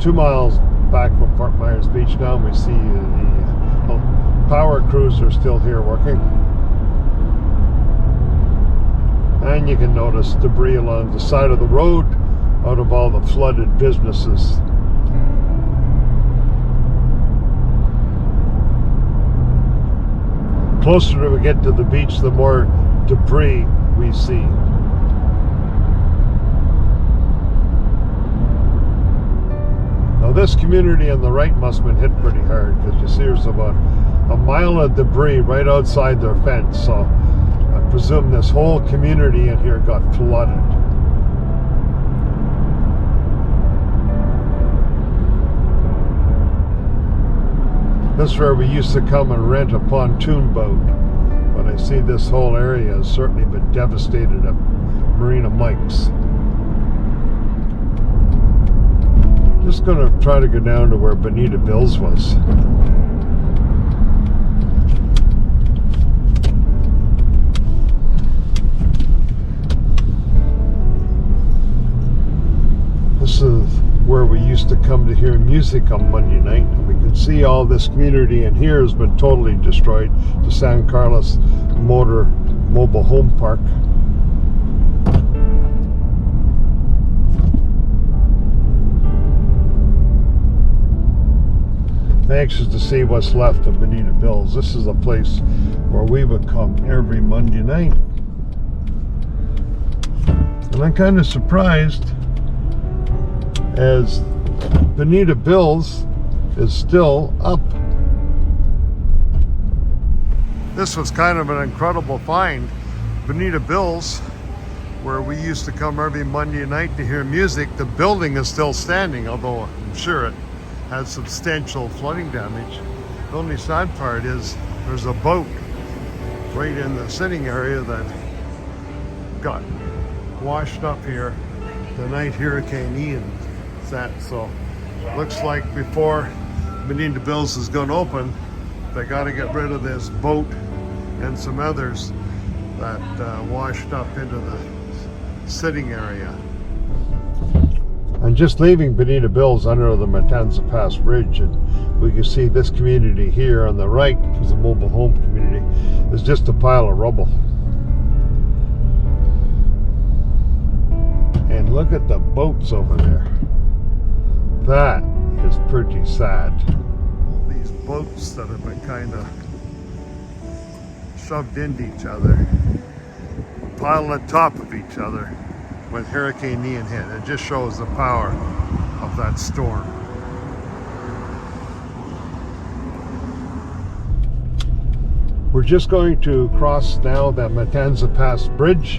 2 miles back from Fort Myers Beach now, and we see the power crews are still here working. And you can notice debris along the side of the road out of all the flooded businesses. Closer we get to the beach, the more debris we see. Now this community on the right must have been hit pretty hard, because you see there's about a mile of debris right outside their fence, so I presume this whole community in here got flooded. This is where we used to come and rent a pontoon boat, but I see this whole area has certainly been devastated at Marina Mike's. Just gonna try to go down to where Bonita Bills was. This is where we used to come to hear music on Monday night. And we can see all this community in here has been totally destroyed. The San Carlos Mobile Home Park. Anxious to see what's left of Bonita Bills. This is a place where we would come every Monday night. And I'm kind of surprised, as Bonita Bills is still up. This was kind of an incredible find. Bonita Bills, where we used to come every Monday night to hear music, the building is still standing, although I'm sure it had substantial flooding damage. The only sad part is there's a boat right in the sitting area that got washed up here the night Hurricane Ian set. So looks like before Bonita Bills is going to open, they got to get rid of this boat and some others that washed up into the sitting area. I'm just leaving Bonita Bills under the Matanza Pass Bridge, and we can see this community here on the right, which is a mobile home community, is just a pile of rubble. And look at the boats over there. That is pretty sad. All these boats that have been kind of shoved into each other, piled on top of each other when Hurricane Ian hit. It just shows the power of that storm. We're just going to cross now the Matanza Pass Bridge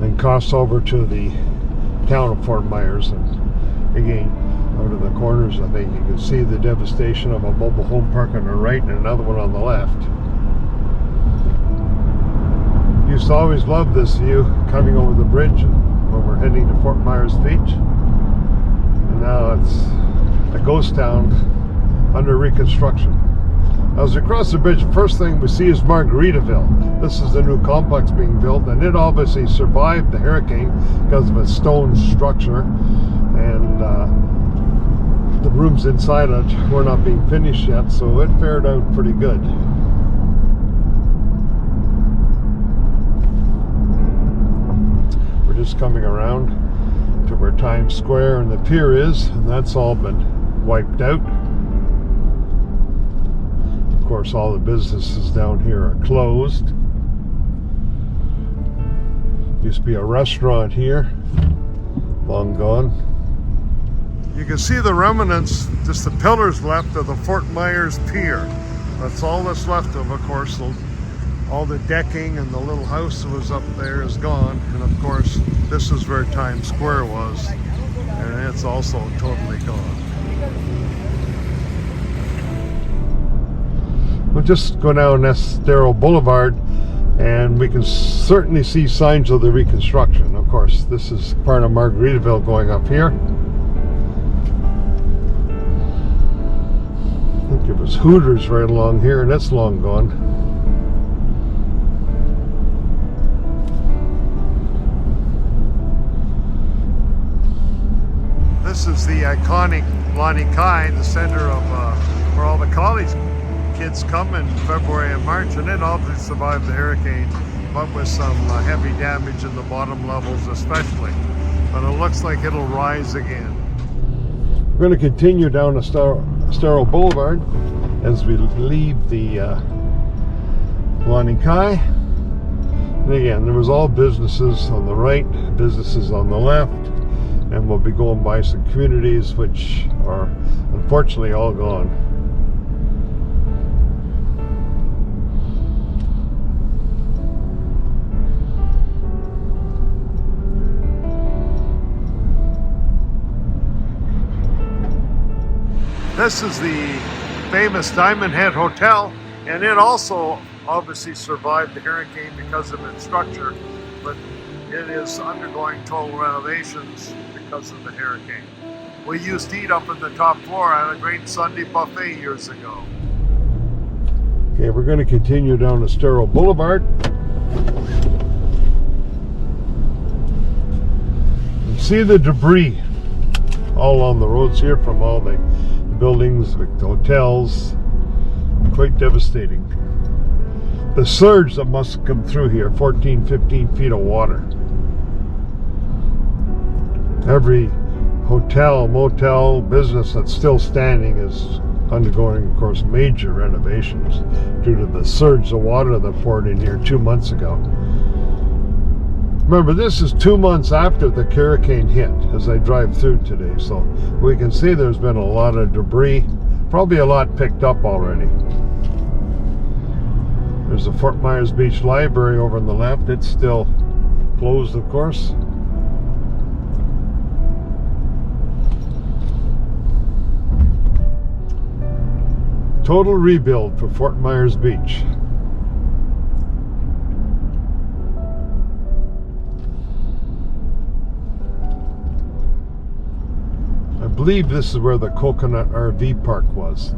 and cross over to the town of Fort Myers. And again, out of the corners, I think you can see the devastation of a mobile home park on the right and another one on the left. Used to always love this view coming over the bridge when we're heading to Fort Myers Beach. And now it's a ghost town under reconstruction. As we cross the bridge, the first thing we see is Margaritaville. This is the new complex being built, and it obviously survived the hurricane because of its stone structure, and the rooms inside it were not being finished yet, so it fared out pretty good. We're just coming around to where Times Square and the Pier is, and that's all been wiped out. Of course, all the businesses down here are closed. Used to be a restaurant here, long gone. You can see the remnants, just the pillars left of the Fort Myers Pier. That's all that's left of course. All the decking and the little house that was up there is gone. And of course, this is where Times Square was, and it's also totally gone. We'll just go down Estero Boulevard, and we can certainly see signs of the reconstruction. Of course, this is part of Margaritaville going up here. I think it was Hooters right along here, and that's long gone. This is the iconic Lani Kai, the center of where all the college kids come in February and March, and it obviously survived the hurricane, but with some heavy damage in the bottom levels especially. But it looks like it'll rise again. We're going to continue down Estero Boulevard as we leave the Lani Kai. And again, there was all businesses on the right, businesses on the left, and we'll be going by some communities which are unfortunately all gone. This is the famous Diamond Head Hotel, and it also obviously survived the hurricane because of its structure, but it is undergoing total renovations because of the hurricane. We used to eat up in the top floor at a great Sunday buffet years ago. Okay, we're going to continue down Estero Boulevard. You see the debris all on the roads here from all the buildings, the hotels. Quite devastating. The surge that must have come through here, 14, 15 feet of water. Every hotel, motel, business that's still standing is undergoing, of course, major renovations due to the surge of water that poured in here 2 months ago. Remember, this is 2 months after the hurricane hit as I drive through today, so we can see there's been a lot of debris, probably a lot picked up already. There's the Fort Myers Beach Library over on the left. It's still closed, of course. Total rebuild for Fort Myers Beach. I believe this is where the Coconut RV Park was.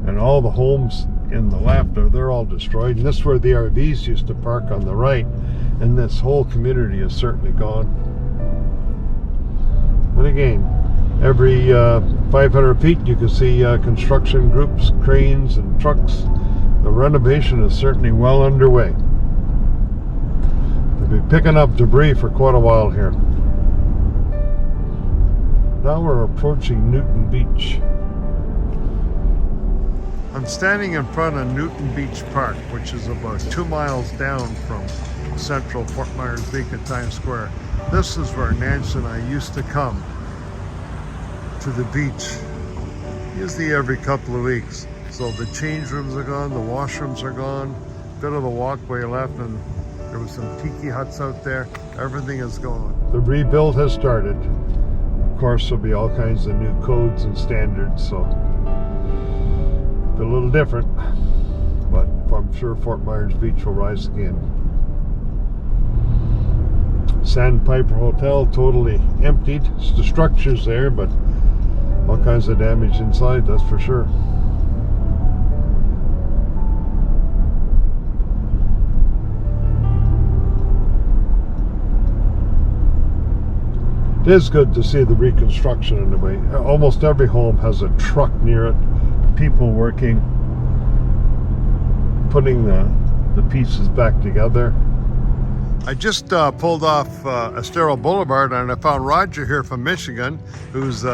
And all the homes in the left, they're all destroyed. And this is where the RVs used to park on the right. And this whole community is certainly gone. And again, every 500 feet you can see construction groups, cranes and trucks. The renovation is certainly well underway. They'll be picking up debris for quite a while here. Now we're approaching Newton Beach. I'm standing in front of Newton Beach Park, which is about 2 miles down from central Fort Myers Beach at Times Square. This is where Nancy and I used to come to the beach, usually every couple of weeks. So the change rooms are gone, the washrooms are gone, bit of a walkway left, and there was some tiki huts out there. Everything is gone. The rebuild has started. Of course, there'll be all kinds of new codes and standards, so a little different, but I'm sure Fort Myers Beach will rise again. Sandpiper Hotel totally emptied. The structure's there, but all kinds of damage inside, that's for sure. It is good to see the reconstruction in a way. Almost every home has a truck near it. People working, putting the pieces back together. I just pulled off Estero Boulevard, and I found Roger here from Michigan, who's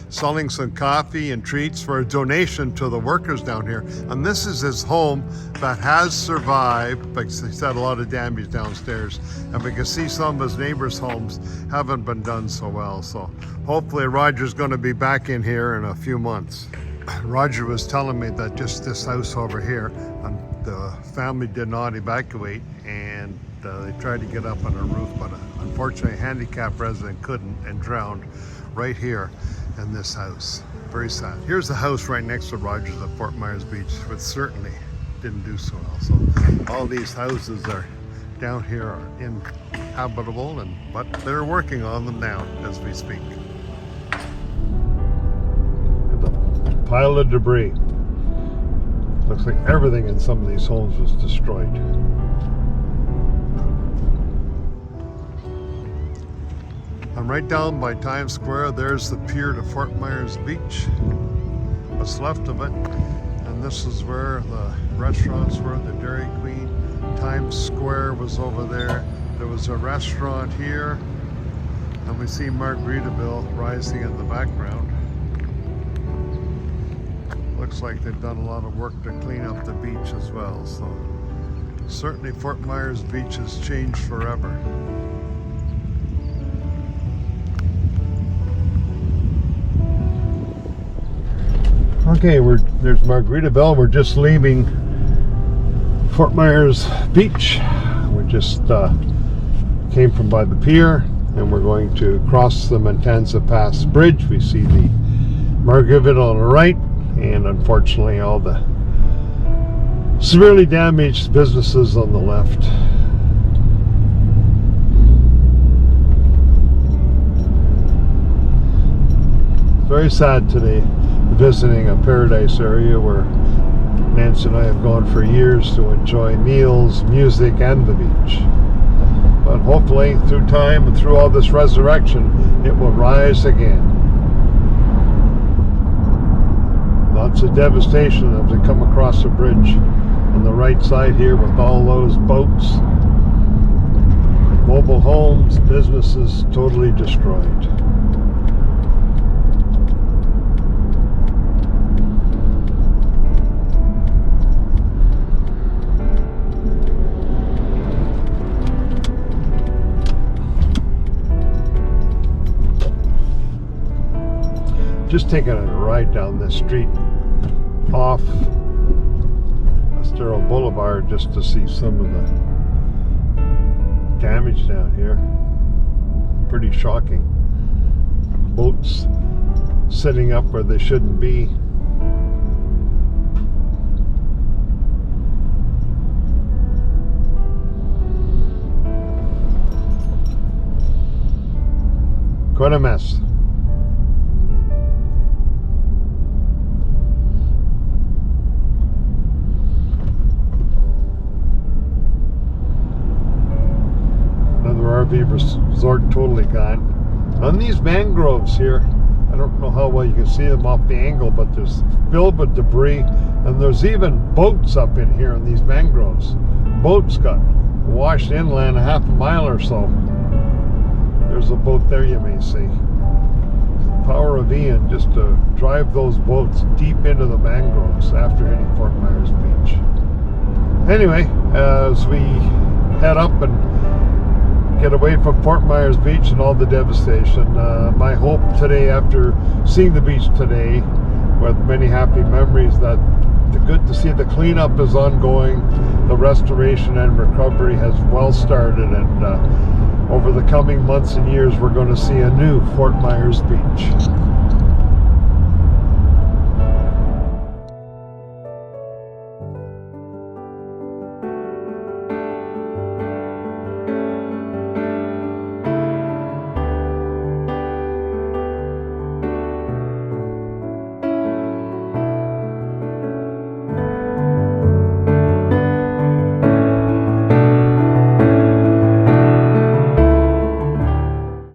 selling some coffee and treats for a donation to the workers down here. And this is his home that has survived, but he said a lot of damage downstairs. And we can see some of his neighbors' homes haven't been done so well. So hopefully Roger's going to be back in here in a few months. Roger was telling me that just this house over here, the family did not evacuate, and they tried to get up on a roof, but unfortunately a handicapped resident couldn't and drowned right here in this house. Very sad. Here's the house right next to Roger's at Fort Myers Beach, which certainly didn't do so well. So all these houses are down here are inhabitable, but they're working on them now as we speak. Pile of debris. Looks like everything in some of these homes was destroyed. And right down by Times Square, there's the pier to Fort Myers Beach. What's left of it. And this is where the restaurants were, the Dairy Queen. Times Square was over there. There was a restaurant here. And we see Margaritaville rising in the background. Looks like they've done a lot of work to clean up the beach as well. So certainly Fort Myers Beach has changed forever. Okay, there's Margaritaville. We're just leaving Fort Myers Beach. We just came from by the pier, and we're going to cross the Matanza Pass Bridge. We see the Margaritaville on the right, and unfortunately all the severely damaged businesses on the left. Very sad today, visiting a paradise area where Nancy and I have gone for years to enjoy meals, music, and the beach. But hopefully through time and through all this resurrection, it will rise again. Lots of devastation as we come across the bridge on the right side here with all those boats, mobile homes, businesses totally destroyed. Just taking a ride down this street off Estero Boulevard just to see some of the damage down here. Pretty shocking. Boats sitting up where they shouldn't be. Quite a mess. RV resort totally gone. On these mangroves here, I don't know how well you can see them off the angle, but there's filled with debris, and there's even boats up in here in these mangroves. Boats got washed inland a half a mile or so. There's a boat there you may see. The power of Ian just to drive those boats deep into the mangroves after hitting Fort Myers Beach. Anyway, as we head up and get away from Fort Myers Beach and all the devastation, my hope today, after seeing the beach today with many happy memories, that good to see the cleanup is ongoing, the restoration and recovery has well started, and over the coming months and years we're going to see a new Fort Myers Beach.